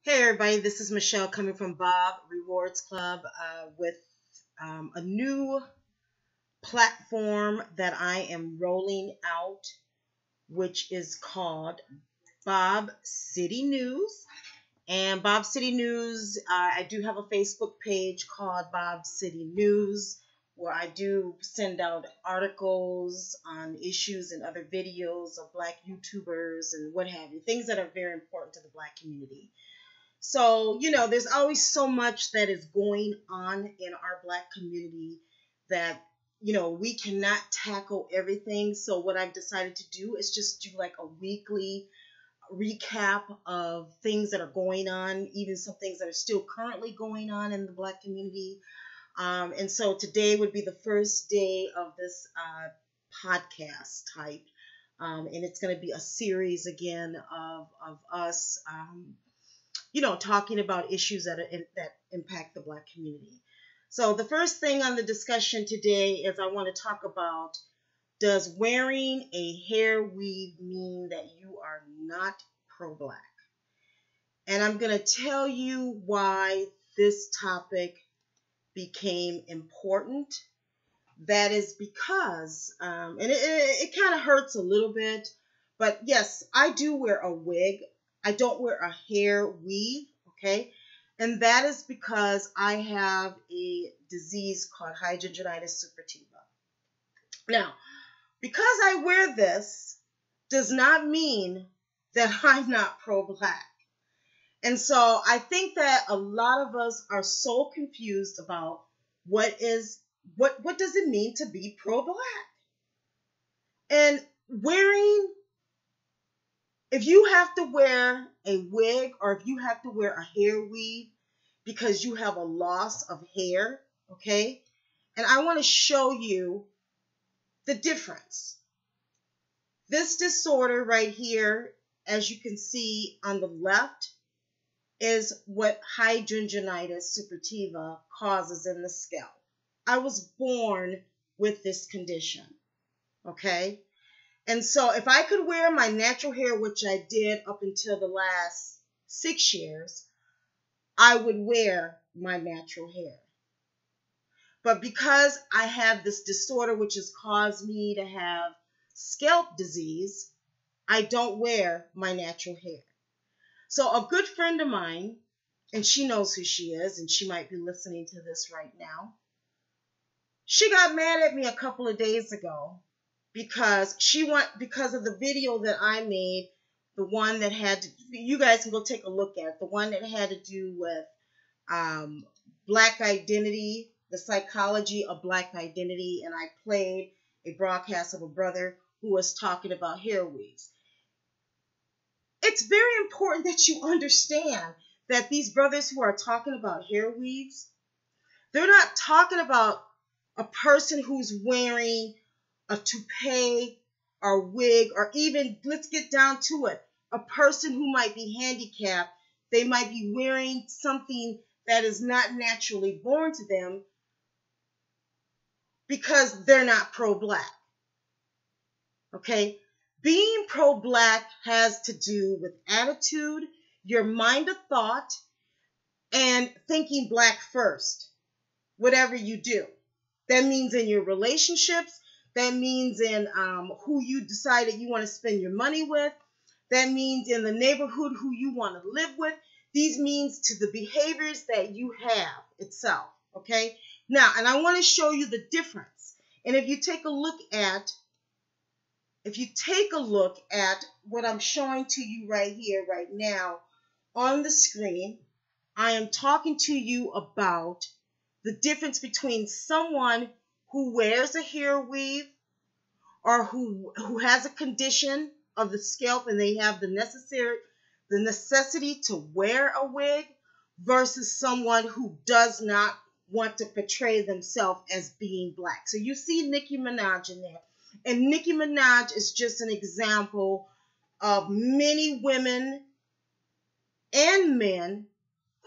Hey everybody, this is Michelle coming from Bob Rewards Club with a new platform that I am rolling out, which is called Bob City News. And Bob City News, I do have a Facebook page called Bob City News where I do send out articles on issues and other videos of Black YouTubers and what have you, things that are very important to the Black community. So, there's always so much that is going on in our Black community that, we cannot tackle everything. So what I've decided to do is just do like a weekly recap of things that are going on, even some things that are still currently going on in the Black community. And so today would be the first day of this podcast type. And it's going to be a series again of us talking about issues that impact the Black community. So the first thing on the discussion today is I want to talk about, does wearing a hair weave mean that you are not pro-Black? And I'm going to tell you why this topic became important. That is because, and it kind of hurts a little bit, but yes, I do wear a wig. I don't wear a hair weave, okay? And that is because I have a disease called hidradenitis suppurativa. Now, because I wear this does not mean that I'm not pro-Black. And so I think that a lot of us are so confused about what does it mean to be pro-Black? And if you have to wear a wig or if you have to wear a hair weave because you have a loss of hair, okay? And I want to show you the difference. This disorder right here, as you can see on the left, is what hidradenitis suppurativa causes in the scalp. I was born with this condition, okay? And so if I could wear my natural hair, which I did up until the last 6 years, I would wear my natural hair. But because I have this disorder, which has caused me to have scalp disease, I don't wear my natural hair. So a good friend of mine, and she knows who she is, and she might be listening to this right now, she got mad at me a couple of days ago because of the video that I made, the one that you guys can go take a look at, the one that had to do with Black identity, the psychology of Black identity, and I played a broadcast of a brother who was talking about hair weaves. It's very important that you understand that these brothers who are talking about hair weaves, they're not talking about a person who's wearing a toupee or wig, or even, let's get down to it, a person who might be handicapped. They might be wearing something that is not naturally born to them because they're not pro-Black. Okay? Being pro-Black has to do with attitude, your mind of thought, and thinking Black first, whatever you do. That means in your relationships. That means in who you decide that you want to spend your money with. That means in the neighborhood who you want to live with. These means to the behaviors that you have itself, okay? Now, and I want to show you the difference. And if you take a look at what I'm showing to you right here, right now, on the screen, I am talking to you about the difference between someone who wears a hair weave or who has a condition of the scalp and they have the necessity to wear a wig versus someone who does not want to portray themselves as being Black. So you see Nicki Minaj in there. And Nicki Minaj is just an example of many women and men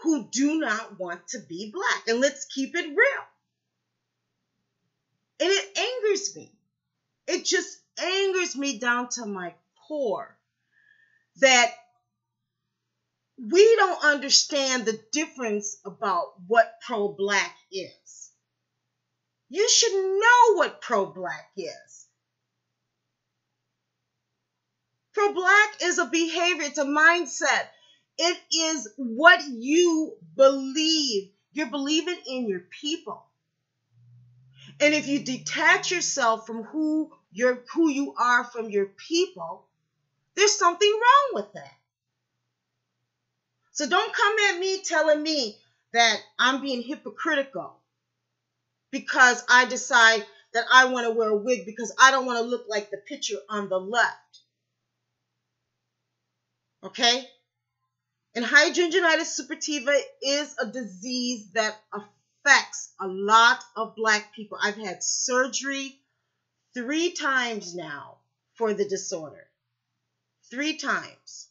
who do not want to be Black. And let's keep it real. And it angers me. It just angers me down to my core that we don't understand the difference about what pro-black is. You should know what pro-black is. Pro-black is a behavior, it's a mindset. It is what you believe. You're believing in your people. And if you detach yourself from who you are from your people, there's something wrong with that. So don't come at me telling me that I'm being hypocritical because I decide that I want to wear a wig because I don't want to look like the picture on the left. Okay? And hidradenitis suppurativa is a disease that affects a lot of Black people. I've had surgery 3 times now for the disorder. 3 times.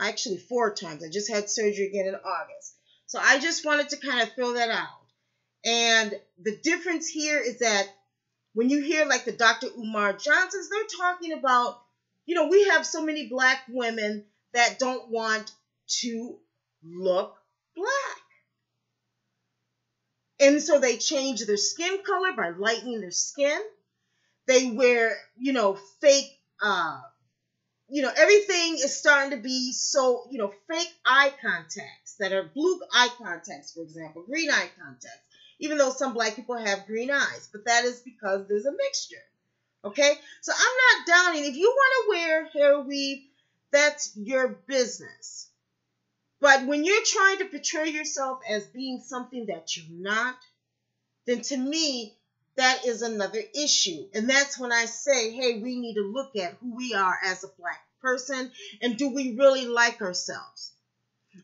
Actually, 4 times. I just had surgery again in August. So I just wanted to kind of throw that out. And the difference here is that when you hear like the Dr. Umar Johnsons, they're talking about, we have so many Black women that don't want to look Black. And so they change their skin color by lightening their skin. They wear, fake, everything is starting to be so, fake eye contacts that are blue eye contacts, for example, green eye contacts, even though some Black people have green eyes, but that is because there's a mixture. Okay? So I'm not downing. If you want to wear hair weave, that's your business. But when you're trying to portray yourself as being something that you're not, then to me, that is another issue. And that's when I say, hey, we need to look at who we are as a Black person and do we really like ourselves?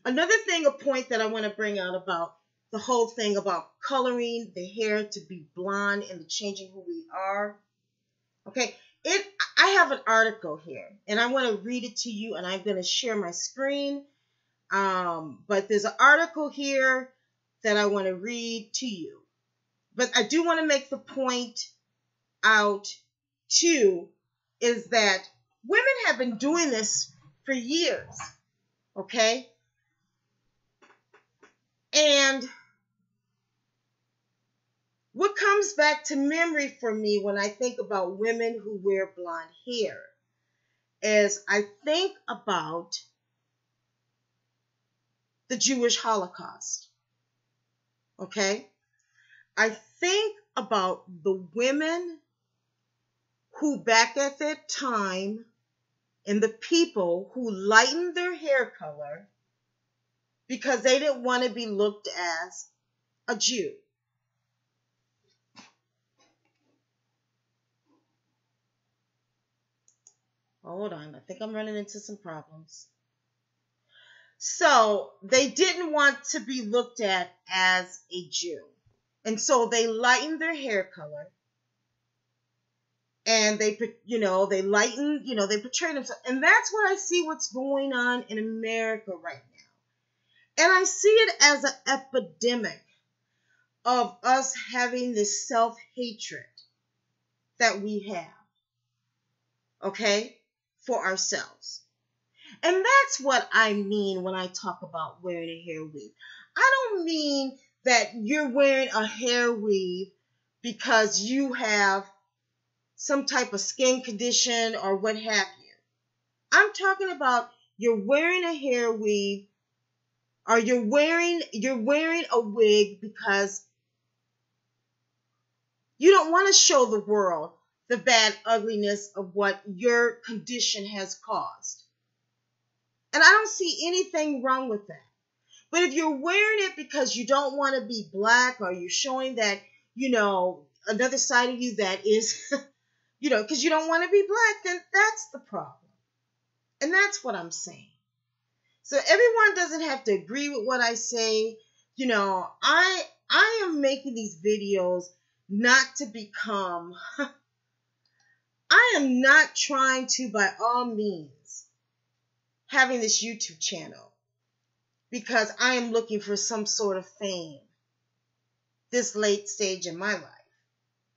Another thing, a point that I want to bring out about the whole thing about coloring the hair to be blonde and changing who we are. Okay, I have an article here and I want to read it to you and I'm going to share my screen. But there's an article here that I want to read to you. But I do want to make the point out, too, is that women have been doing this for years, okay? And what comes back to memory for me when I think about women who wear blonde hair is I think about the Jewish Holocaust, okay? I think about the women who back at that time and the people who lightened their hair color because they didn't want to be looked as a Jew. Hold on, I think I'm running into some problems. So they didn't want to be looked at as a Jew. And so they lightened their hair color. And they lightened, they portrayed themselves. And that's what I see what's going on in America right now. And I see it as an epidemic of us having this self-hatred that we have, okay, for ourselves. And that's what I mean when I talk about wearing a hair weave. I don't mean that you're wearing a hair weave because you have some type of skin condition or what have you. I'm talking about you're wearing a hair weave or you're wearing a wig because you don't want to show the world the bad ugliness of what your condition has caused. And I don't see anything wrong with that. But if you're wearing it because you don't want to be Black or you're showing that, another side of you that is, because you don't want to be Black, then that's the problem. And that's what I'm saying. So everyone doesn't have to agree with what I say. I am making these videos not to become, I am not trying to, by all means, having this YouTube channel because I am looking for some sort of fame this late stage in my life.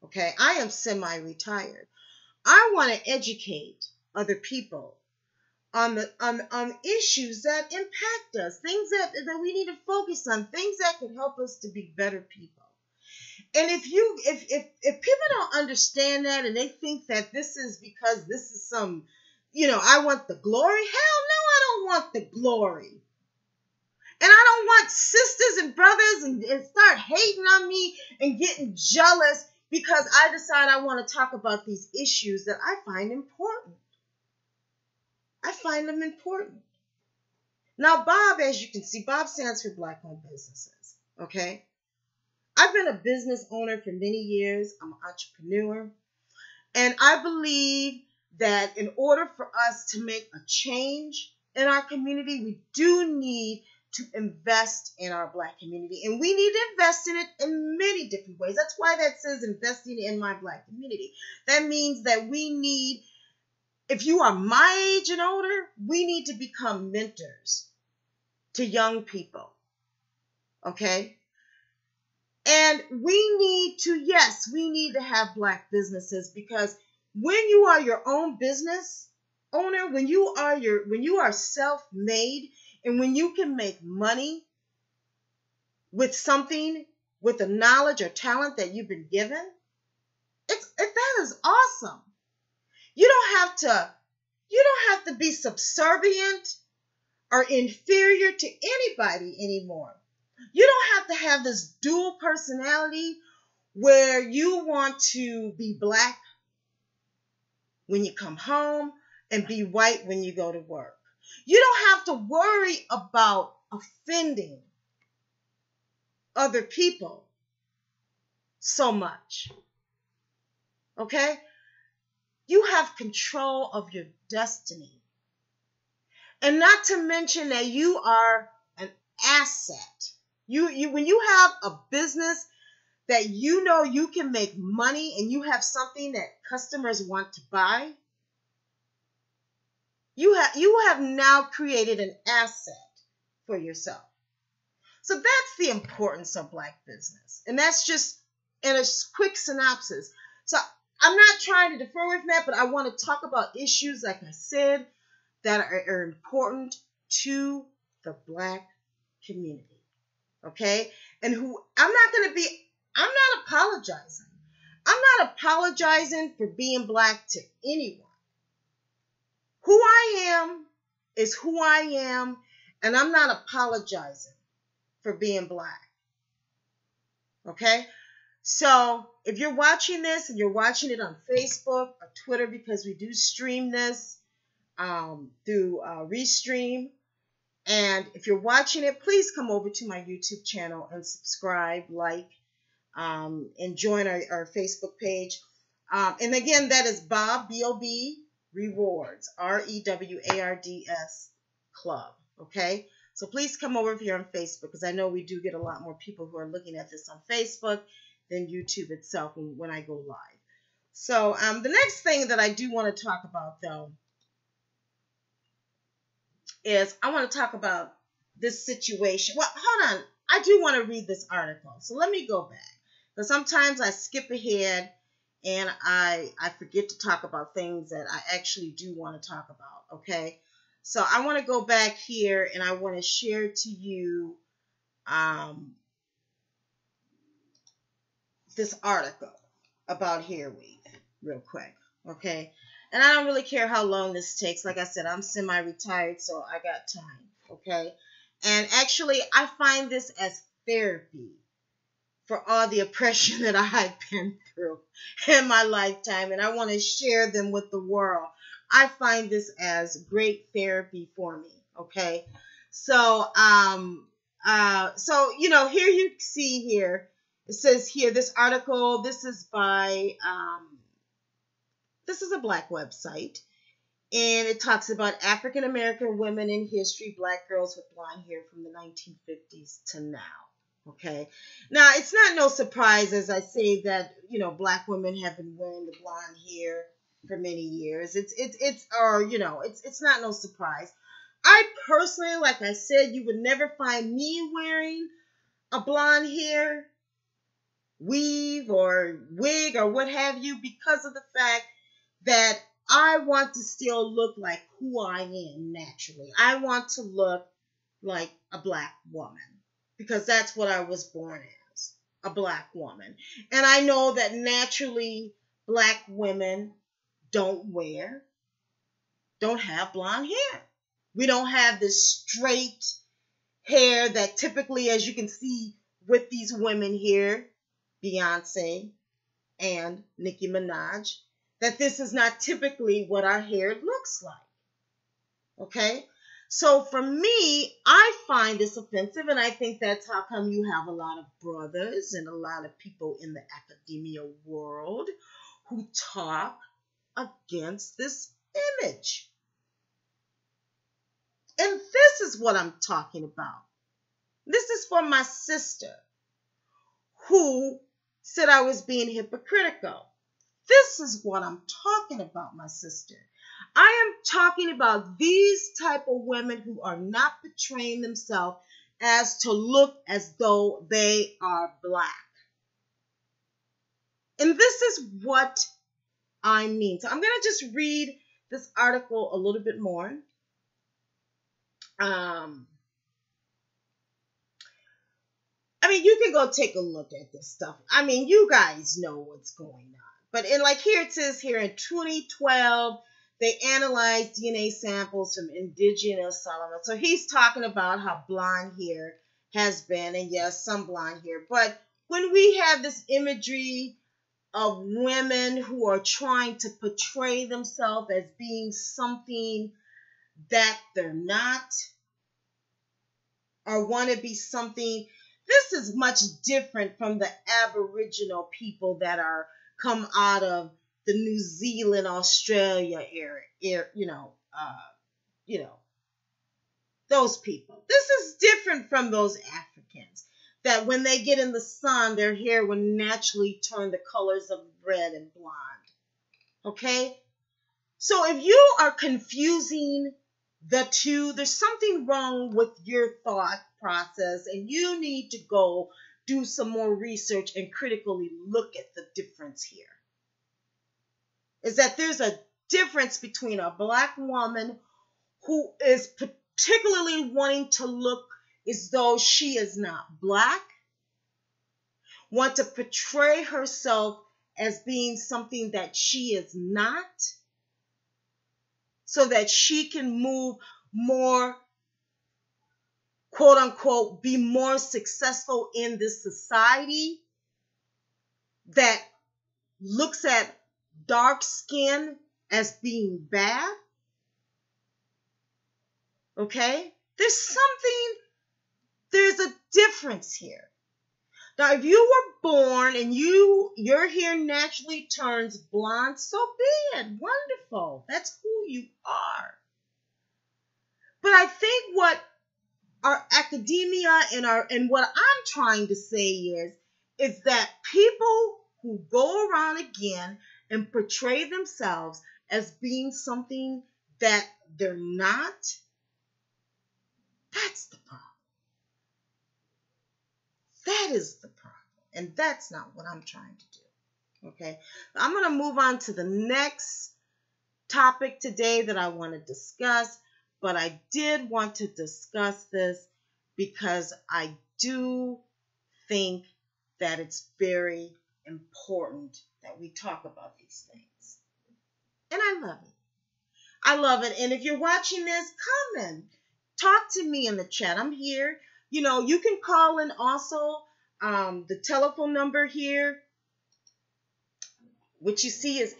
Okay, I am semi-retired. I want to educate other people on issues that impact us, things that we need to focus on, things that can help us to be better people. And if people don't understand that and they think that this is because this is some, I want the glory. Hell no, I don't want the glory. And I don't want sisters and brothers and start hating on me and getting jealous because I decide I want to talk about these issues that I find important. I find them important. Now, Bob, as you can see, Bob stands for Black-owned businesses, okay? I've been a business owner for many years. I'm an entrepreneur. And I believe that in order for us to make a change in our community, we do need to invest in our Black community. And we need to invest in it in many different ways. That's why that says investing in my Black community. That means that we need, if you are my age and older, we need to become mentors to young people. Okay? And we need to have Black businesses, because when you are your own business owner, when you are self-made, and when you can make money with something, with the knowledge or talent that you've been given, that is awesome. You don't have to be subservient or inferior to anybody anymore. You don't have to have this dual personality where you want to be Black when you come home and be white when you go to work. You don't have to worry about offending other people so much. Okay? You have control of your destiny. And not to mention that you are an asset. When you have a business that you can make money and you have something that customers want to buy, you have now created an asset for yourself. So that's the importance of Black business. And that's just in a quick synopsis. So I'm not trying to defer with that, but I want to talk about issues, like I said, that are important to the Black community. Okay? And I'm not apologizing. I'm not apologizing for being Black to anyone. Who I am is who I am, and I'm not apologizing for being Black. Okay? So if you're watching this and you're watching it on Facebook or Twitter, because we do stream this through Restream, and if you're watching it, please come over to my YouTube channel and subscribe, like, and join our Facebook page. And again, that is Bob, B-O-B, Rewards, R-E-W-A-R-D-S Club. Okay? So please come over if you're on Facebook, because I know we do get a lot more people who are looking at this on Facebook than YouTube itself when I go live. So the next thing that I do want to talk about, though, is I want to talk about this situation. Well, hold on. I do want to read this article. So let me go back, because sometimes I skip ahead and I forget to talk about things that I actually do want to talk about. Okay? So I want to go back here and I want to share to you this article about hair weave real quick. Okay? And I don't really care how long this takes. Like I said, I'm semi-retired, so I got time. Okay? And actually, I find this as therapy for all the oppression that I've been through in my lifetime, and I want to share them with the world. I find this as great therapy for me. Okay? So, here you see here, it says here, this article, this is by, this is a Black website, and it talks about African American women in history, Black girls with blonde hair from the 1950s to now. Okay, now it's not no surprise, as I say, that Black women have been wearing the blonde hair for many years. It's not no surprise. I personally, like I said, you would never find me wearing a blonde hair weave or wig or what have you, because of the fact that I want to still look like who I am naturally. I want to look like a black woman because that's what I was born as, a black woman. And I know that naturally black women don't have blonde hair. We don't have this straight hair that typically, as you can see with these women here, Beyonce and Nicki Minaj, that this is not typically what our hair looks like. Okay? So for me, I find this offensive, and I think that's how come you have a lot of brothers and a lot of people in the academia world who talk against this image. And this is what I'm talking about. This is for my sister who said I was being hypocritical. This is what I'm talking about, my sister. I am talking about these type of women who are not portraying themselves as to look as though they are black. And this is what I mean. So I'm going to just read this article a little bit more. I mean, you can go take a look at this stuff. I mean, you guys know what's going on. But here it says here in 2012, they analyzed DNA samples from indigenous Solomon. So he's talking about how blonde hair has been, and yes, some blonde hair. But when we have this imagery of women who are trying to portray themselves as being something that they're not, or want to be something, this is much different from the Aboriginal people that are come out of the New Zealand, Australia area, those people. This is different from those Africans that when they get in the sun, their hair will naturally turn the colors of red and blonde. Okay? So if you are confusing the two, there's something wrong with your thought process, and you need to go do some more research and critically look at the difference here. Is that there's a difference between a black woman who is particularly wanting to look as though she is not black, want to portray herself as being something that she is not, so that she can move more, quote unquote, be more successful in this society that looks at dark skin as being bad. Okay? There's a difference here. Now, if you were born and your hair naturally turns blonde, so be it. Wonderful. That's who you are. But I think what our academia and what I'm trying to say is that people who go around again and portray themselves as being something that they're not, that's the problem. That is the problem. And that's not what I'm trying to do. Okay? I'm going to move on to the next topic today that I want to discuss. But I did want to discuss this because I do think that it's very important that we talk about these things. And I love it. I love it. And if you're watching this, comment. Talk to me in the chat. I'm here. You can call in also. The telephone number here, which you see is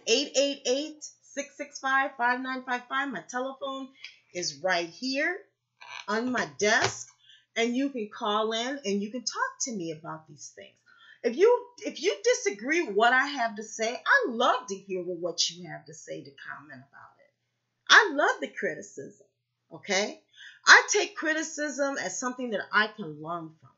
888-665-5955. My telephone is right here on my desk, and you can call in and you can talk to me about these things. If you disagree with what I have to say, I love to hear what you have to say, to comment about it. I love the criticism, okay? I take criticism as something that I can learn from.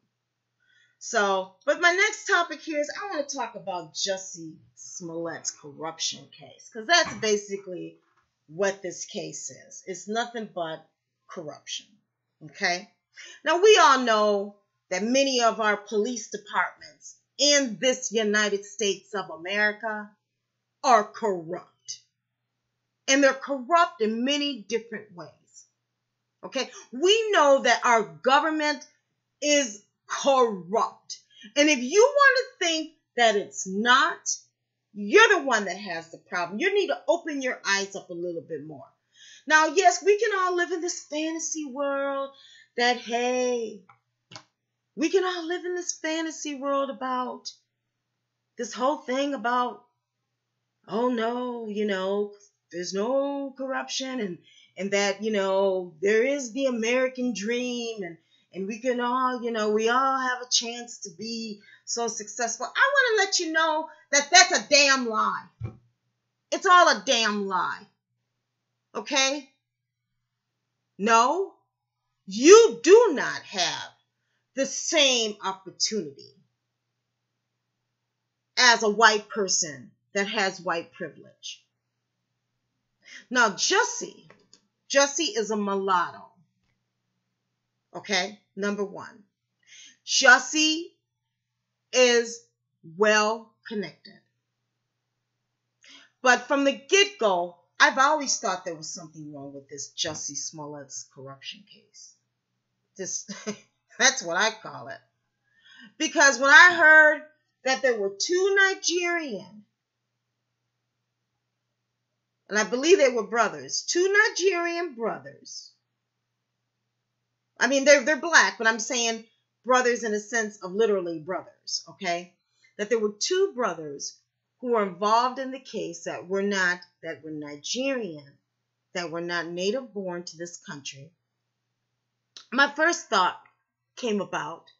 So, but my next topic here is I want to talk about Jussie Smollet's corruption case, because that's basically what this case is. It's nothing but corruption, okay? Now, we all know that many of our police departments in this United States of America are corrupt. and they're corrupt in many different ways. Okay? We know that our government is corrupt. And if you want to think that it's not, you're the one that has the problem. You need to open your eyes up a little bit more. Now, yes, we can all live in this fantasy world that, hey, we can all live in this fantasy world about this whole thing about, oh no, there's no corruption and that, there is the American dream and we can all, we all have a chance to be so successful. I want to let you know that that's a damn lie. It's all a damn lie. Okay? No, you do not have the same opportunity as a white person that has white privilege. Now, Jussie is a mulatto. Okay? Number one. Jussie is well connected. But from the get-go, I've always thought there was something wrong with this Jussie Smollet's corruption case. That's what I call it. Because when I heard that there were two Nigerian, and I believe they were brothers, two Nigerian brothers. I mean, they're black, but I'm saying brothers in a sense of literally brothers, okay? That there were two brothers who were involved in the case that were Nigerian, that were not native born to this country. My first thought came about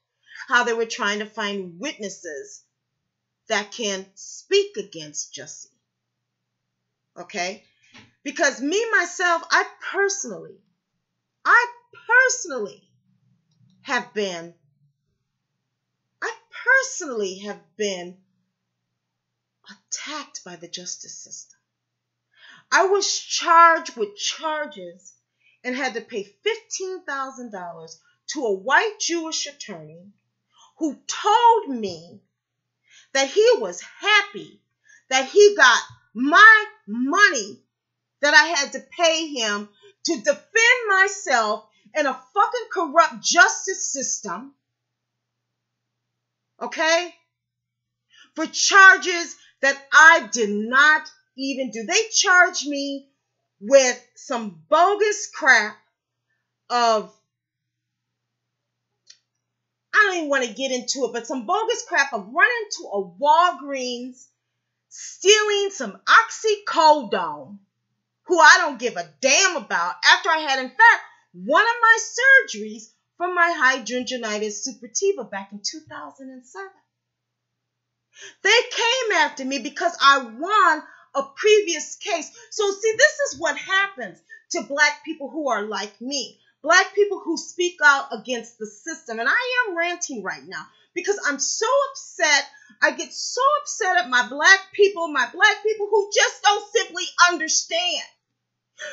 how they were trying to find witnesses that can speak against Jussie. Okay? Because myself, I personally have been attacked by the justice system. I was charged with charges and had to pay $15,000 to a white Jewish attorney who told me that he was happy that he got my money that I had to pay him to defend myself in a fucking corrupt justice system, okay, for charges that I did not even do. They charged me with some bogus crap of, I don't even want to get into it, but some bogus crap of running to a Walgreens, stealing some oxycodone, who I don't give a damn about, after I had, in fact, one of my surgeries from my hidradenitis suppurativa back in 2007. They came after me because I won a previous case. So see, this is what happens to black people who are like me. Black people who speak out against the system. And I am ranting right now because I'm so upset. I get so upset at my black people who just don't simply understand.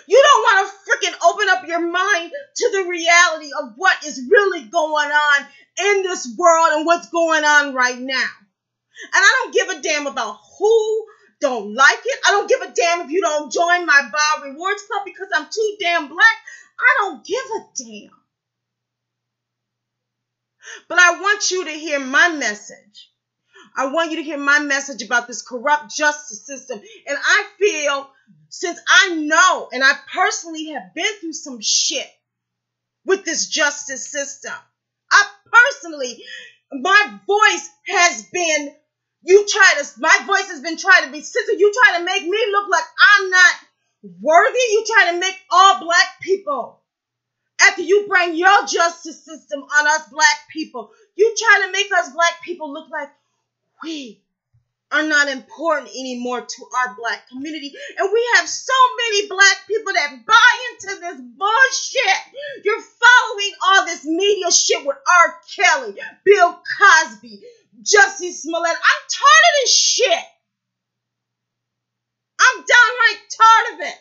You don't want to freaking open up your mind to the reality of what is really going on in this world and what's going on right now. And I don't give a damn about who don't like it. I don't give a damn if you don't join my Bob Rewards Club because I'm too damn black. I don't give a damn. But I want you to hear my message. I want you to hear my message about this corrupt justice system. And I feel, since I know and I personally have been through some shit with this justice system, my voice has been, my voice has been trying to be censored. You try to make me look like I'm not worthy. You try to make all black people, after you bring your justice system on us black people, you try to make us black people look like we are not important anymore to our black community. And we have so many black people that buy into this bullshit. You're following all this media shit with R. Kelly, Bill Cosby, Jussie Smollet. I'm tired of this shit. I'm downright tired of it.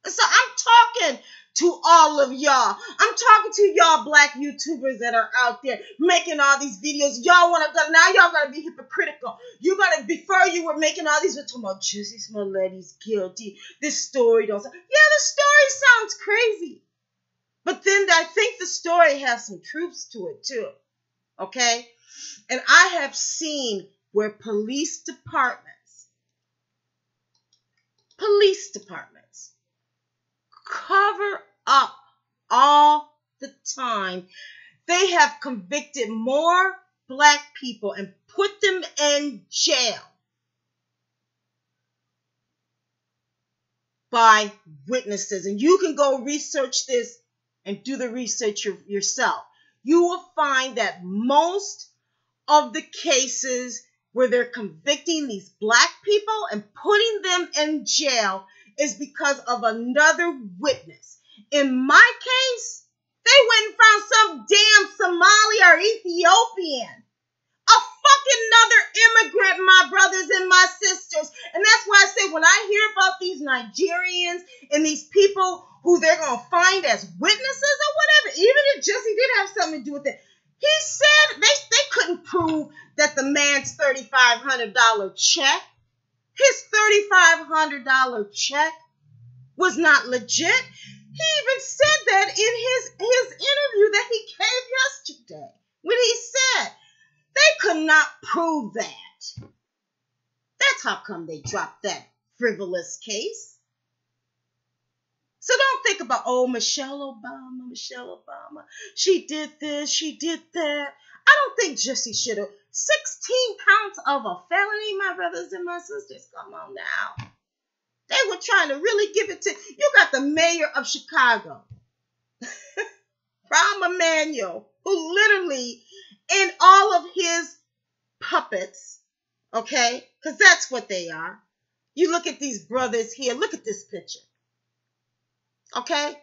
And so I'm talking to all of y'all. I'm talking to y'all black YouTubers that are out there making all these videos. Y'all want to go, now y'all going to be hypocritical. You're going to, before you were making all these, we're talking about Jussie Smollet, he's guilty. This story don't sound, yeah, the story sounds crazy. But then I think the story has some truths to it too. Okay? And I have seen where police departments cover up all the time. They have convicted more black people and put them in jail by witnesses. And you can go research this and do the research yourself. You will find that most of the cases where they're convicting these black people and putting them in jail is because of another witness. In my case, they went and found some damn Somali or Ethiopian. A fucking another immigrant, my brothers and my sisters. And that's why I say when I hear about these Nigerians and these people who they're going to find as witnesses or whatever, even if Jussie did have something to do with it, he said they couldn't prove that the man's $3,500 check, his $3,500 check was not legit. He even said that in his interview that he gave yesterday when he said they could not prove that. That's how come they dropped that frivolous case. So don't think about, oh, Michelle Obama, she did this, she did that. I don't think Jussie should have. 16 counts of a felony, my brothers and my sisters. Come on now. They were trying to really give it to, you got the mayor of Chicago, Rahm Emanuel, who literally, in all of his puppets, okay, because that's what they are. You look at these brothers here, look at this picture. Okay?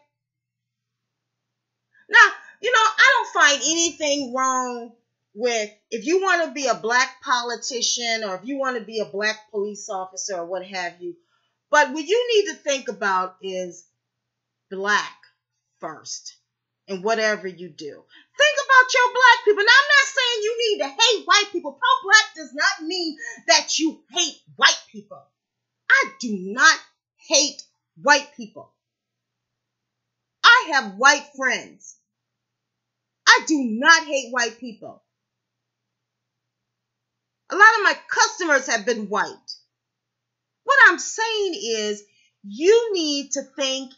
Now, I don't find anything wrong with, if you want to be a black politician or if you want to be a black police officer or what have you, but what you need to think about is black first in whatever you do. Think about your black people. Now, I'm not saying you need to hate white people. Pro-black does not mean that you hate white people. I do not hate white people. I have white friends. I do not hate white people. A lot of my customers have been white. What I'm saying is you need to think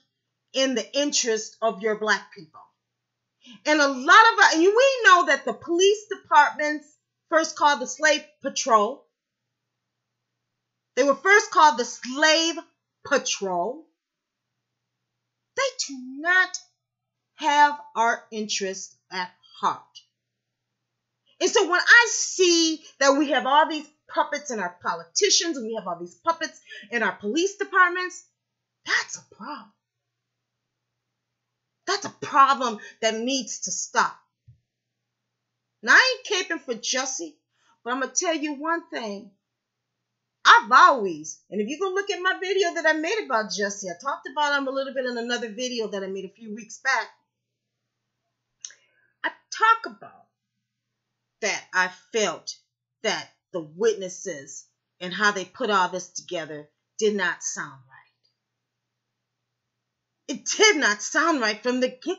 in the interest of your black people. And a lot of us, and we know that the police departments first called the slave patrol. They were first called the slave patrol. They do not have our interest at heart. And so when I see that we have all these puppets in our politicians and we have all these puppets in our police departments, that's a problem. That's a problem that needs to stop. Now, I ain't caping for Jussie, but I'm going to tell you one thing. I've always, and if you go look at my video that I made about Jussie, I talked about him a little bit in another video that I made a few weeks back. I talk about that I felt that the witnesses and how they put all this together did not sound right. It did not sound right from the get-go.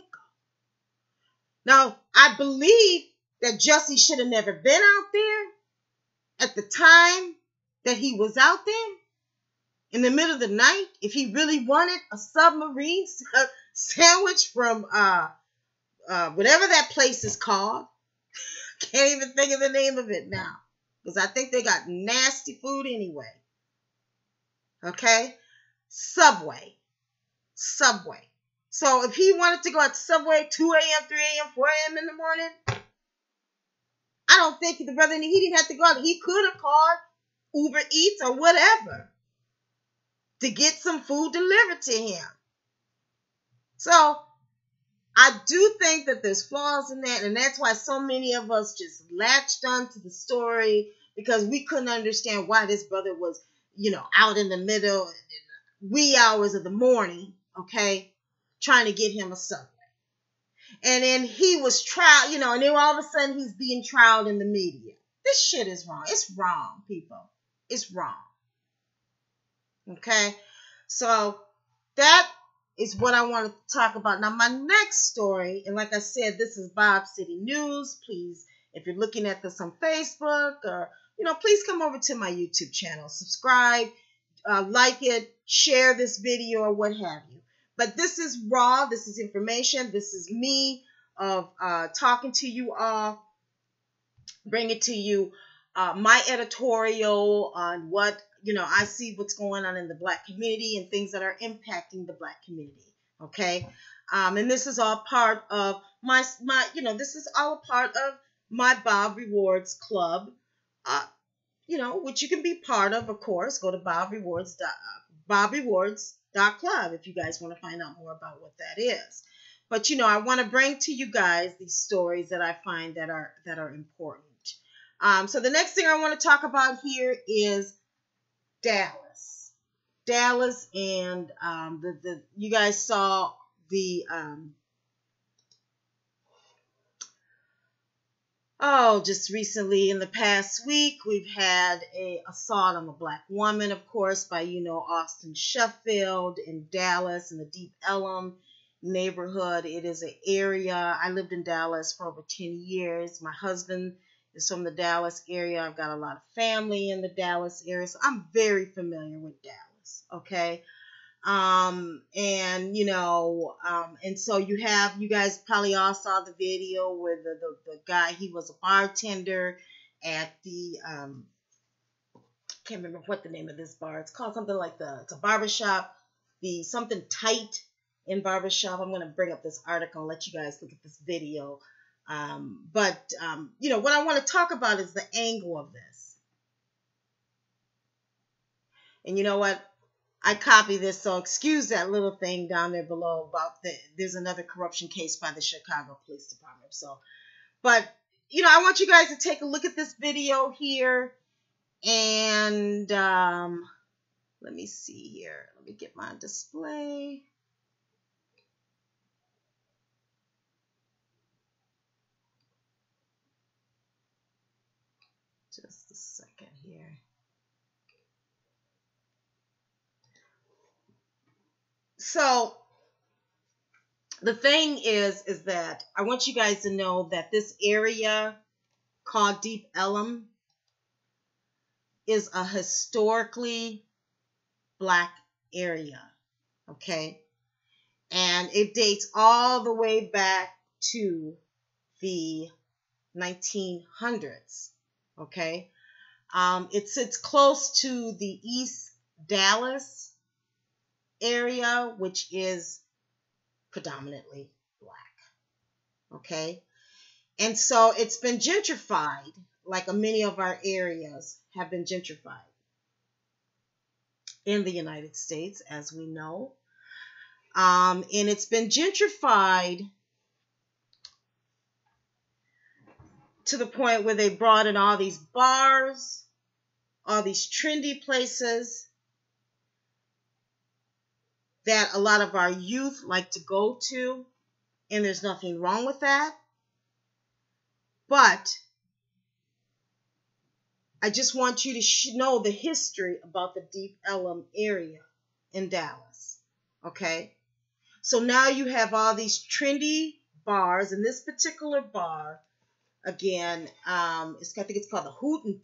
Now, I believe that Jussie should have never been out there at the time that he was out there in the middle of the night. If he really wanted a submarine sandwich from whatever that place is called. Can't even think of the name of it now, because I think they got nasty food anyway. Okay? Subway. So if he wanted to go at Subway 2 a.m., 3 a.m., 4 a.m. in the morning, I don't think the brother, he didn't have to go out. He could have called Uber Eats or whatever to get some food delivered to him. So I do think that there's flaws in that, and that's why so many of us just latched onto the story, because we couldn't understand why this brother was, out in the middle, wee hours of the morning, okay, trying to get him a subway. And then he was tried, and then all of a sudden he's being trialed in the media. This shit is wrong. It's wrong, people. It's wrong. Okay? So that is what I want to talk about. Now, my next story, and like I said, this is Bob City News. Please, if you're looking at this on Facebook or, please come over to my YouTube channel. Subscribe, like it, share this video, or what have you. But this is raw. This is information. This is me of talking to you all, bringing to you my editorial on what, I see what's going on in the Black community and things that are impacting the Black community. Okay. And this is all part of my, this is all a part of my Bob Rewards Club, which you can be part of course. Go to bobrewards.club if you guys want to find out more about what that is. But, I want to bring to you guys these stories that I find that are important. So the next thing I want to talk about here is Dallas. Dallas, and you guys saw the just recently in the past week we've had a assault on a Black woman, of course, by Austin Sheffield in Dallas in the deep Ellum neighborhood. It is an area. I lived in Dallas for over 10 years. My husband is from the Dallas area. I've got a lot of family in the Dallas area, so I'm very familiar with Dallas. Okay. And so you guys probably all saw the video where the guy, he was a bartender at the, can't remember what the name of this bar. It's called something like it's a barbershop, something tight in barbershop. I'm going to bring up this article and let you guys look at this video. But what I want to talk about is the angle of this. And you know what? I copied this, so excuse that little thing down there below about there's another corruption case by the Chicago Police Department. So, but, I want you guys to take a look at this video here. And let me see here. Let me get my display. Just a second here. So the thing is that I want you guys to know that this area called Deep Ellum is a historically Black area, okay? And it dates all the way back to the 1900s, okay? It sits close to the East Dallas area, which is predominantly Black, okay? And so it's been gentrified, like many of our areas have been gentrified in the United States, as we know. And it's been gentrified to the point where they brought in all these bars, all these trendy places that a lot of our youth like to go to, and there's nothing wrong with that. But I just want you to know the history about the Deep Ellum area in Dallas, okay? So now you have all these trendy bars, and this particular bar, again, I think it's called the Hoot and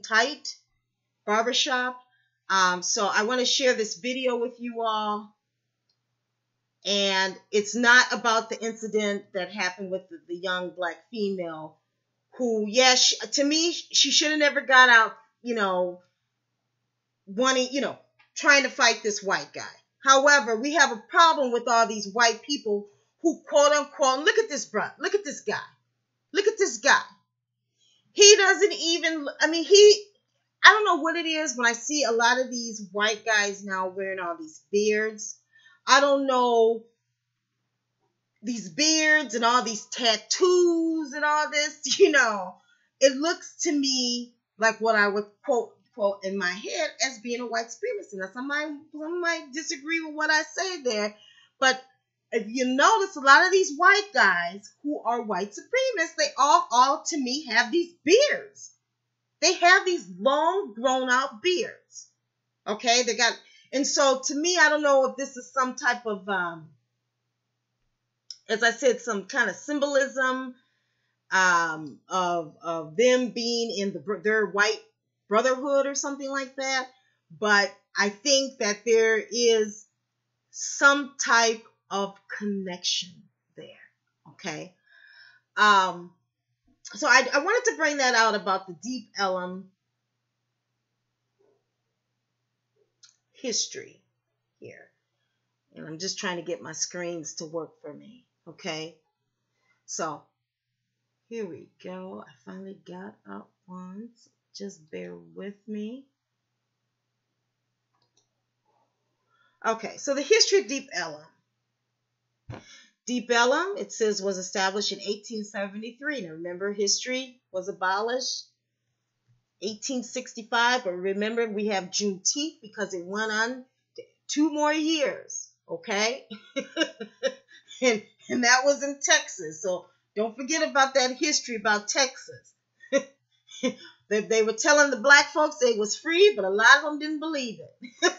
Tight Barbershop. So I want to share this video with you all. And it's not about the incident that happened with the young Black female who, to me, she should have never got out, trying to fight this white guy. However, we have a problem with all these white people who, quote unquote, look at this guy. Look at this guy. He doesn't even, I don't know what it is when I see a lot of these white guys now wearing all these beards. I don't know, these beards and all these tattoos and all this, it looks to me like what I would quote in my head as being a white supremacist. Now, some might disagree with what I say there, But if you notice, a lot of these white guys who are white supremacists, they all to me have these beards. They have these long, grown-out beards. Okay, and so to me, I don't know if this is some type of, as I said, some kind of symbolism of them being in their white brotherhood or something like that. But I think that there is some type of connection there. Okay. So I wanted to bring that out about the Deep Ellum history here. And I'm just trying to get my screens to work for me. Okay. So here we go. I finally got up once. Just bear with me. Okay, so the history of Deep Ellum. Deep Ellum, it says, was established in 1873. Now remember, history was abolished 1865, but remember we have Juneteenth because it went on 2 more years, okay? and that was in Texas, so don't forget about that history about Texas. They were telling the black folks they was free, but a lot of them didn't believe it.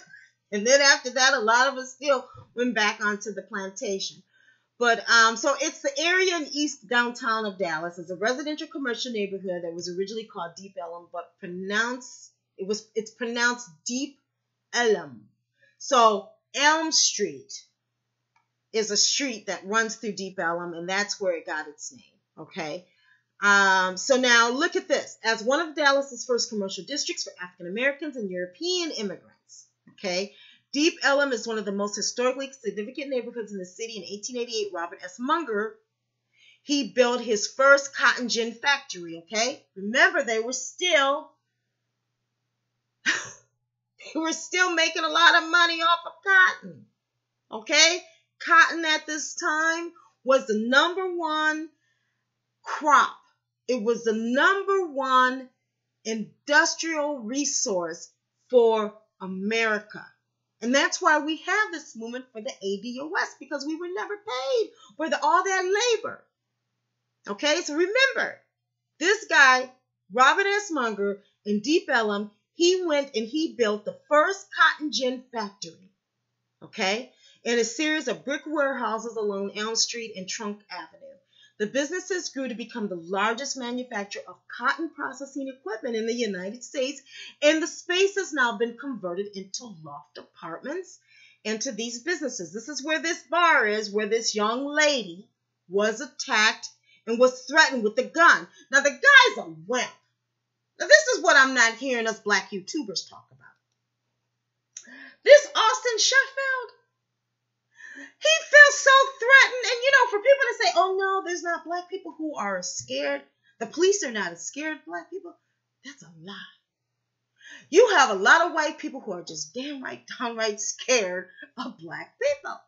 And then after that, a lot of us still went back onto the plantation. But so it's the area in east downtown of Dallas. It's a residential commercial neighborhood that was originally called Deep Ellum, but it's pronounced Deep Ellum. So Elm Street is a street that runs through Deep Ellum, and that's where it got its name. Okay. So now look at this. As one of Dallas's first commercial districts for African Americans and European immigrants. Okay. Deep Ellum is one of the most historically significant neighborhoods in the city. In 1888, Robert S. Munger, he built his first cotton gin factory, okay? Remember, they were still making a lot of money off of cotton, okay? Cotton at this time was the number one crop. It was the number one industrial resource for America. And that's why we have this movement for the ADOS, because we were never paid for all that labor. Okay, so remember, this guy, Robert S. Munger, in Deep Ellum, he went and he built the first cotton gin factory, okay, in a series of brick warehouses along Elm Street and Trunk Avenue. The businesses grew to become the largest manufacturer of cotton processing equipment in the United States, and the space has now been converted into loft apartments into these businesses. This is where this bar is, where this young lady was attacked and was threatened with a gun. Now, the guy's a wimp. Now, this is what I'm not hearing us black YouTubers talk about. This Austin Sheffield, he feels so threatened. And, for people to say, oh, no, there's not black people who are scared. The police are not as scared of black people. That's a lie. You have a lot of white people who are just downright scared of black people.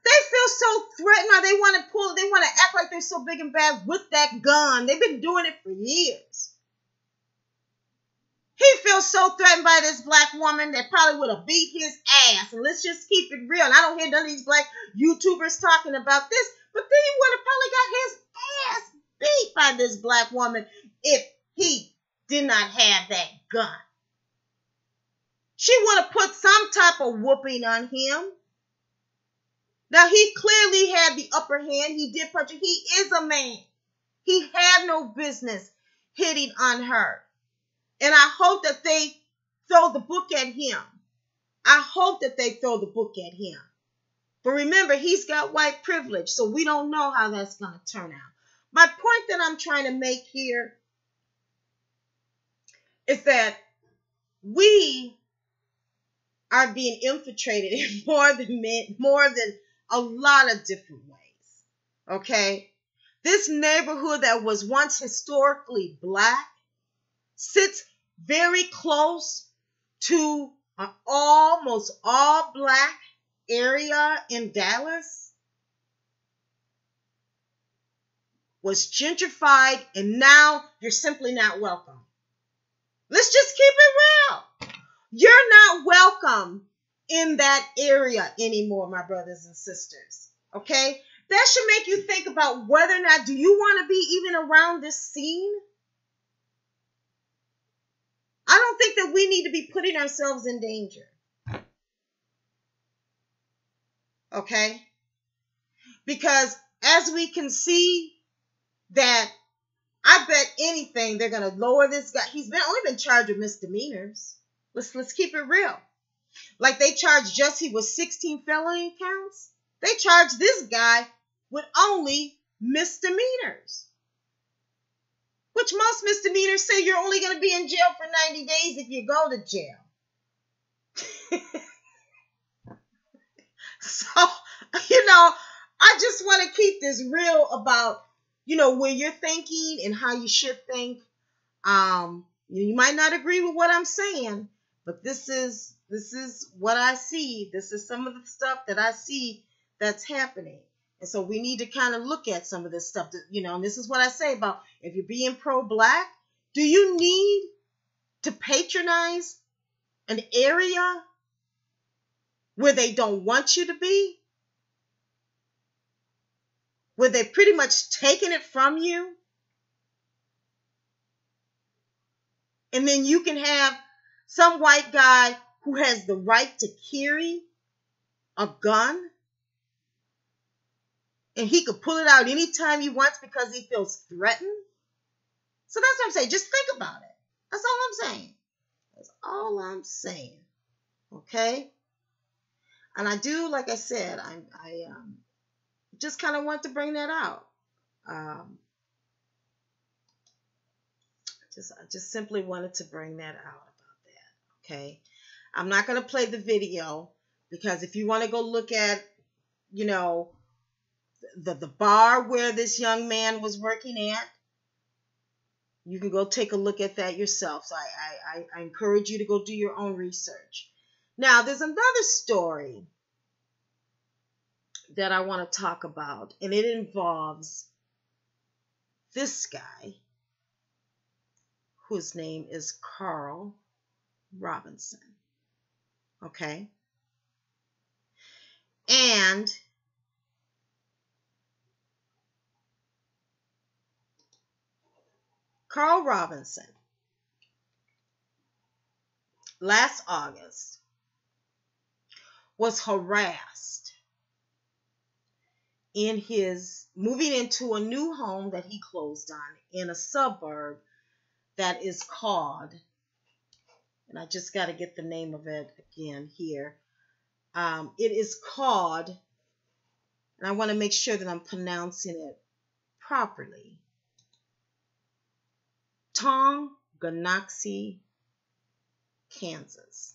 They feel so threatened, or they want to act like they're so big and bad with that gun. They've been doing it for years. He feels so threatened by this black woman that probably would have beat his ass. And let's just keep it real. And I don't hear none of these black YouTubers talking about this, but then he would have probably got his ass beat by this black woman if he did not have that gun. She would have put some type of whooping on him. Now, he clearly had the upper hand. He did punch her. He is a man. He had no business hitting on her. And I hope that they throw the book at him. But remember, he's got white privilege, so we don't know how that's going to turn out. My point that I'm trying to make here is that we are being infiltrated in more than a lot of different ways. Okay? This neighborhood that was once historically black sits very close to an almost all black area in Dallas, was gentrified, and now you're simply not welcome. Let's just keep it real. You're not welcome in that area anymore, my brothers and sisters. Okay? That should make you think about whether or not do you want to be even around this scene? I don't think that we need to be putting ourselves in danger. Okay? Because as we can see that I bet anything they're going to lower this guy. He's only been charged with misdemeanors. Let's keep it real. Like they charged Jussie with 16 felony counts. They charged this guy with only misdemeanors. Which most misdemeanors say you're only going to be in jail for 90 days if you go to jail. So, I just want to keep this real about, where you're thinking and how you should think. You might not agree with what I'm saying, but this is what I see. This is some of the stuff that I see that's happening. And so we need to kind of look at some of this stuff, and this is what I say about if you're being pro-black, do you need to patronize an area where they don't want you to be? Where they're pretty much taking it from you? And then you can have some white guy who has the right to carry a gun, and he could pull it out anytime he wants because he feels threatened. So that's what I'm saying. Just think about it. That's all I'm saying. That's all I'm saying. Okay? And I do, like I said, I just kind of want to bring that out. I just simply wanted to bring that out about that. Okay? I'm not going to play the video because if you want to go look at, the bar where this young man was working at, you can go take a look at that yourself. So I encourage you to go do your own research. Now, there's another story that I want to talk about, and it involves this guy whose name is Karle Robinson. Okay? And Karle Robinson, last August, was harassed in his moving into a new home that he closed on in a suburb that is called, and I just got to get the name of it again here. It is called, and I want to make sure that I'm pronouncing it properly, Tonganoxie, Kansas.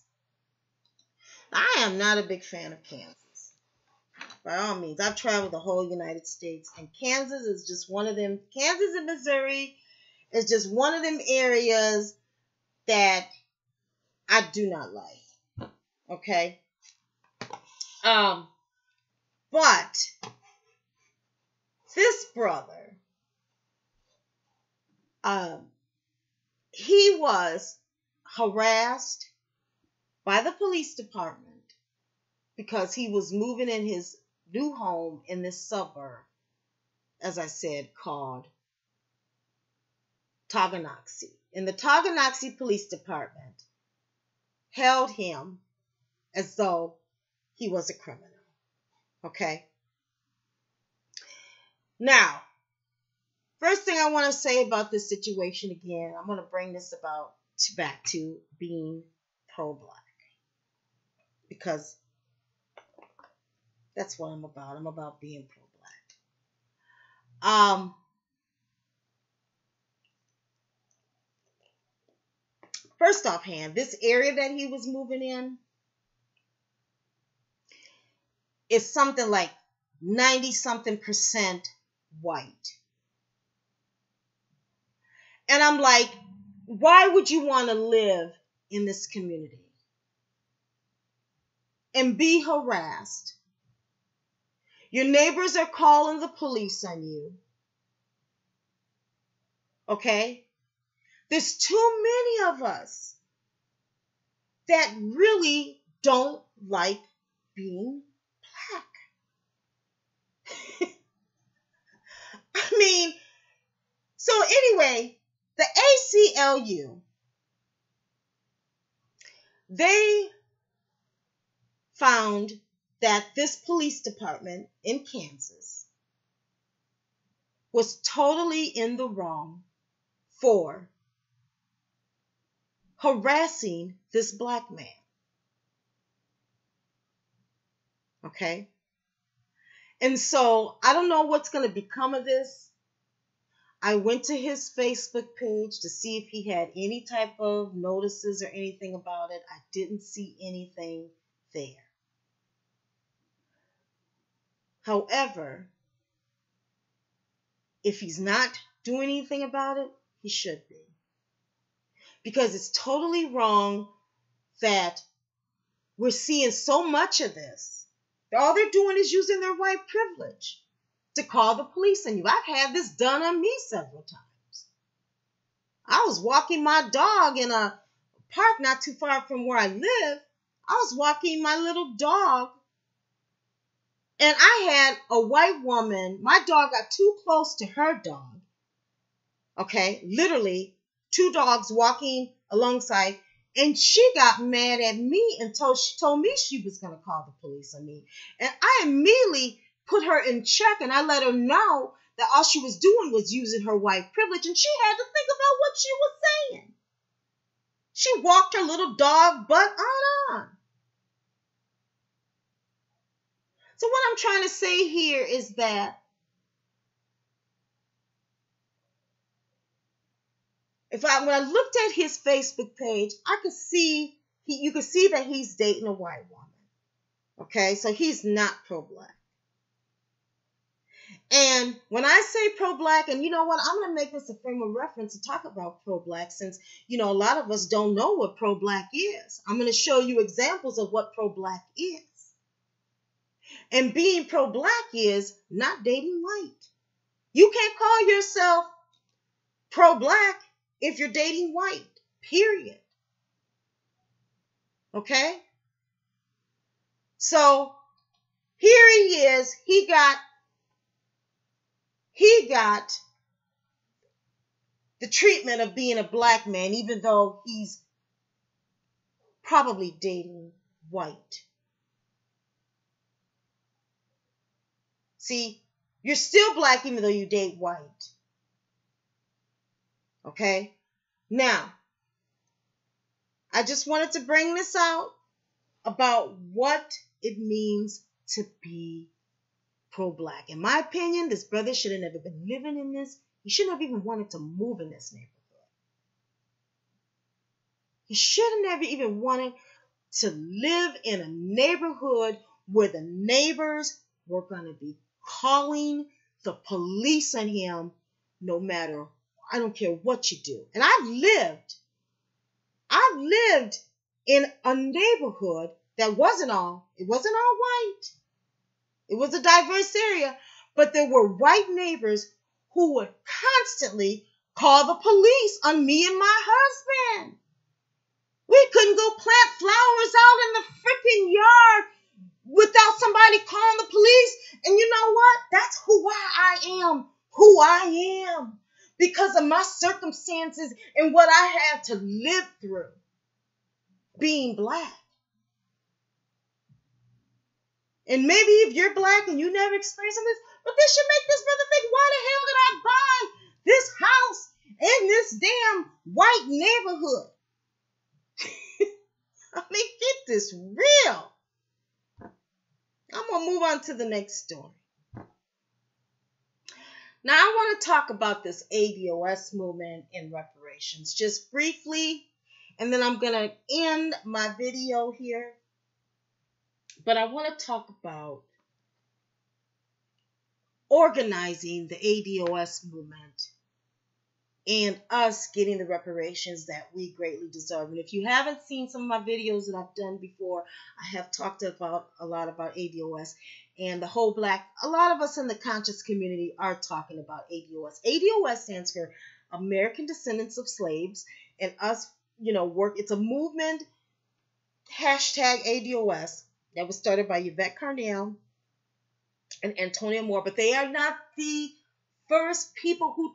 I am not a big fan of Kansas. By all means, I've traveled the whole United States, and Kansas is just one of them. Kansas and Missouri is just one of them areas that I do not like. Okay? But this brother, he was harassed by the police department because he was moving in his new home in this suburb, as I said, called Tonganoxie. And the Tonganoxie Police Department held him as though he was a criminal. Okay? Now, first thing I want to say about this situation again, I'm going to bring this back to being pro-black. Because that's what I'm about. I'm about being pro-black. First offhand, this area that he was moving in is something like 90-something% white. And I'm like, why would you want to live in this community and be harassed? Your neighbors are calling the police on you. Okay? There's too many of us that really don't like being black. I mean, so anyway, the ACLU, they found that this police department in Kansas was totally in the wrong for harassing this black man. Okay? And so I don't know what's going to become of this. I went to his Facebook page to see if he had any type of notices or anything about it. I didn't see anything there. However, if he's not doing anything about it, he should be. Because it's totally wrong that we're seeing so much of this. All they're doing is using their white privilege to call the police on you. I've had this done on me several times. I was walking my dog in a park not too far from where I live. I was walking my little dog, and I had a white woman. My dog got too close to her dog. Okay, literally two dogs walking alongside, and she got mad at me and she told me she was going to call the police on me. And I immediately put her in check, and I let her know that all she was doing was using her white privilege, and she had to think about what she was saying. She walked her little dog butt on. So what I'm trying to say here is that when I looked at his Facebook page, I could see you could see that he's dating a white woman. Okay, so he's not pro-black. And when I say pro-black, and you know what, I'm going to make this a frame of reference to talk about pro-black, since, you know, a lot of us don't know what pro-black is. I'm going to show you examples of what pro-black is. And being pro-black is not dating white. You can't call yourself pro-black if you're dating white, period. Okay? So here he is. He got the treatment of being a black man, even though he's probably dating white. See, you're still black even though you date white. Okay? Now, I just wanted to bring this out about what it means to be pro-black. In my opinion, this brother should have never been living in this. He shouldn't have even wanted to move in this neighborhood. He should have never even wanted to live in a neighborhood where the neighbors were going to be calling the police on him no matter, I don't care what you do. And I've lived in a neighborhood that wasn't all white. It was a diverse area, but there were white neighbors who would constantly call the police on me and my husband. We couldn't go plant flowers out in the freaking yard without somebody calling the police. And you know what? That's who I am, because of my circumstances and what I had to live through being black. And maybe if you're black and you never experienced this, but this should make this brother think, why the hell did I buy this house in this damn white neighborhood? I mean, get this real. I'm going to move on to the next story. Now, I want to talk about this ADOS movement and reparations just briefly, and then I'm going to end my video here. But I want to talk about organizing the ADOS movement and us getting the reparations that we greatly deserve. And if you haven't seen some of my videos that I've done before, I have talked about a lot about ADOS and a lot of us in the conscious community are talking about ADOS. ADOS stands for American Descendants of Slaves, and us, it's a movement, hashtag ADOS, that was started by Yvette Carnell and Antonia Moore, but they are not the first people who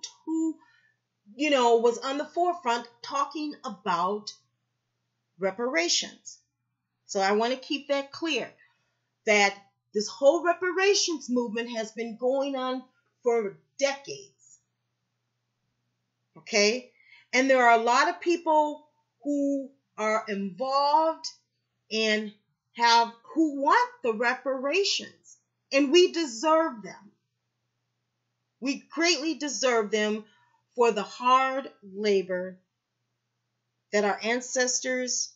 was on the forefront talking about reparations. So I want to keep that clear, that this whole reparations movement has been going on for decades. Okay? And there are a lot of people who are involved and who want the reparations. And we deserve them. We greatly deserve them for the hard labor that our ancestors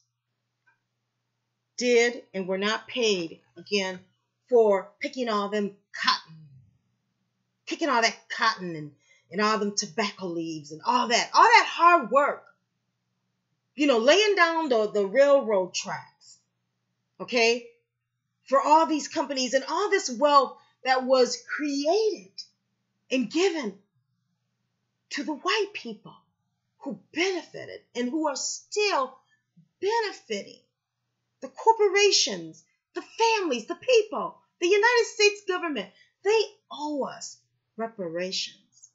did and were not paid, again, for picking all that cotton and all them tobacco leaves and all that hard work, laying down the railroad tracks, okay, for all these companies and all this wealth that was created and given to the white people who benefited and who are still benefiting. The corporations, the families, the people, the United States government, they owe us reparations.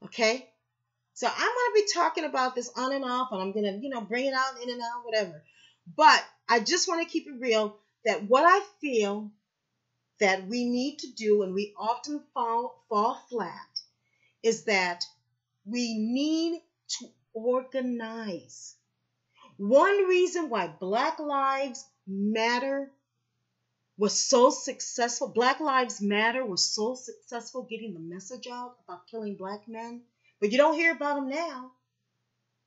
Okay? So I'm going to be talking about this on and off, and I'm going to, bring it out, in and out, whatever. But I just want to keep it real that what I feel that we need to do, and we often fall flat, is that we need to organize. One reason why Black Lives Matter was so successful, Black Lives Matter was so successful getting the message out about killing black men, but you don't hear about them now.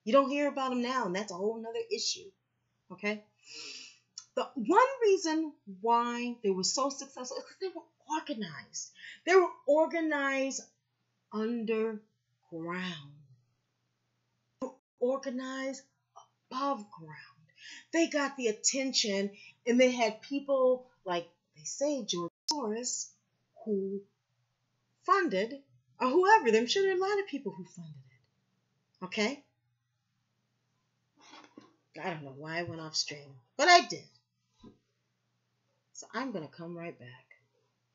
You don't hear about them now, and that's a whole nother issue, okay? The one reason why they were so successful is because they were organized. They were organized underground. They were organized above ground. They got the attention, and they had people like, they say, George Soros, who funded, or whoever. I'm sure there are a lot of people who funded it. Okay? I don't know why I went off stream, but I did. So I'm going to come right back.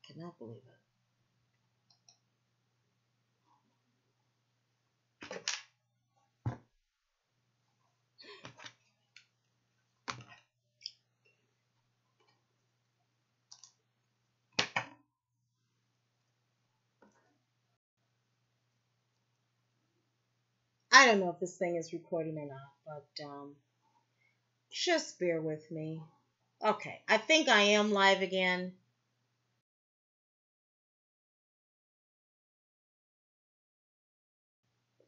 Cannot believe it. I don't know if this thing is recording or not, but just bear with me. Okay, I think I am live again.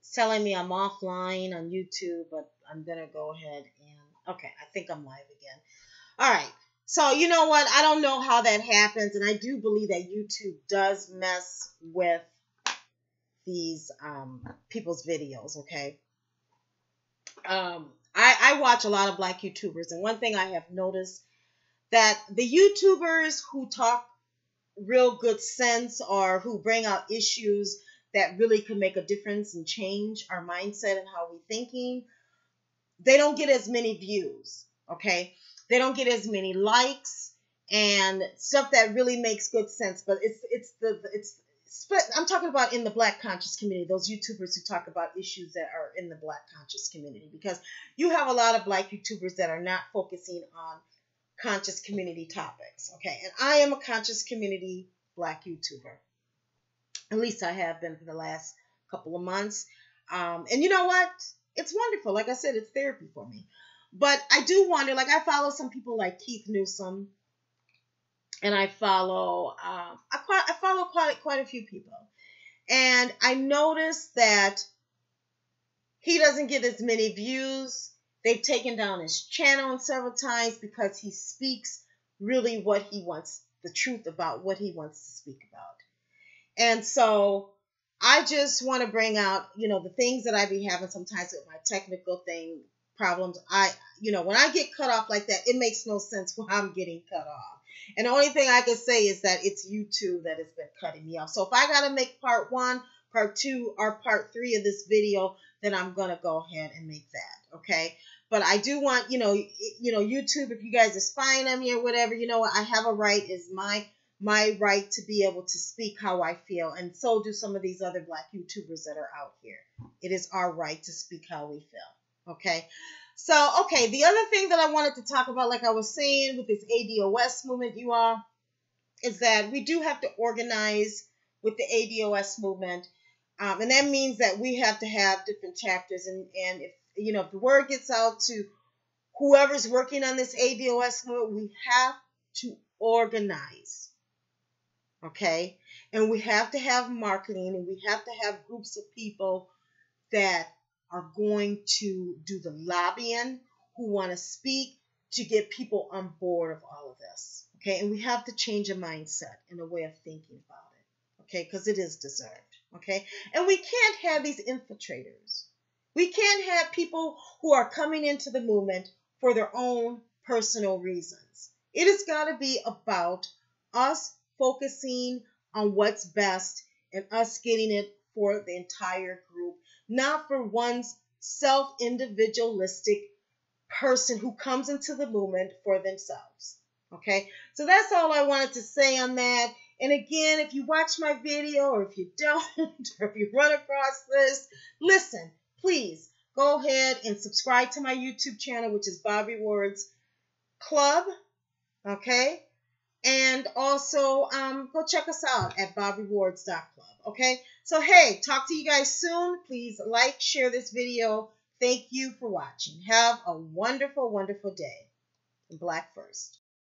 It's telling me I'm offline on YouTube, but I'm going to go ahead and, okay, I think I'm live again. All right, so you know what? I don't know how that happens, and I do believe that YouTube does mess with these people's videos, okay? I watch a lot of Black YouTubers, and one thing I have noticed that the YouTubers who talk real good sense or who bring out issues that really can make a difference and change our mindset and how we're thinking, they don't get as many views, okay? They don't get as many likes and stuff that really makes good sense, but it's I'm talking about in the Black conscious community, those YouTubers who talk about issues that are in the Black conscious community, because you have a lot of Black YouTubers that are not focusing on conscious community topics, okay? And I am a conscious community Black YouTuber. At least I have been for the last couple of months. And you know what? It's wonderful. Like I said, it's therapy for me. But I do wonder, like I follow some people like Keith Newsom, and I follow quite a few people. And I noticed that he doesn't get as many views. They've taken down his channel several times because he speaks really what he wants, the truth about what he wants to speak about. And so I just want to bring out, the things that I be having sometimes with my technical problems. When I get cut off like that, it makes no sense why I'm getting cut off. And the only thing I can say is that it's YouTube that has been cutting me off. So if I got to make part 1, part 2, or part 3 of this video, then I'm going to go ahead and make that, okay? But I do want, YouTube, if you guys are spying on me or whatever, you know what, I have a right, is my right to be able to speak how I feel, and so do some of these other Black YouTubers that are out here. It is our right to speak how we feel. Okay. So, okay, the other thing that I wanted to talk about, like I was saying, with this ADOS movement, you all, is that we do have to organize with the ADOS movement. And that means that we have to have different chapters. And if, if the word gets out to whoever's working on this ADOS movement, we have to organize. Okay? And we have to have marketing, and we have to have groups of people that are going to do the lobbying, who want to speak, to get people on board of all of this. Okay? And we have to change a mindset and a way of thinking about it. Okay? Because it is deserved. Okay? And we can't have these infiltrators. We can't have people who are coming into the movement for their own personal reasons. It has got to be about us focusing on what's best and us getting it for the entire group, not for one's self-individualistic person who comes into the movement for themselves. Okay, so that's all I wanted to say on that. And again, if you watch my video, or if you don't, or if you run across this, listen, please go ahead and subscribe to my YouTube channel, which is Bob Rewards Club. Okay, and also go check us out at bobrewards.club. Okay, so hey, talk to you guys soon. Please like, share this video. Thank you for watching. Have a wonderful, wonderful day. Black first.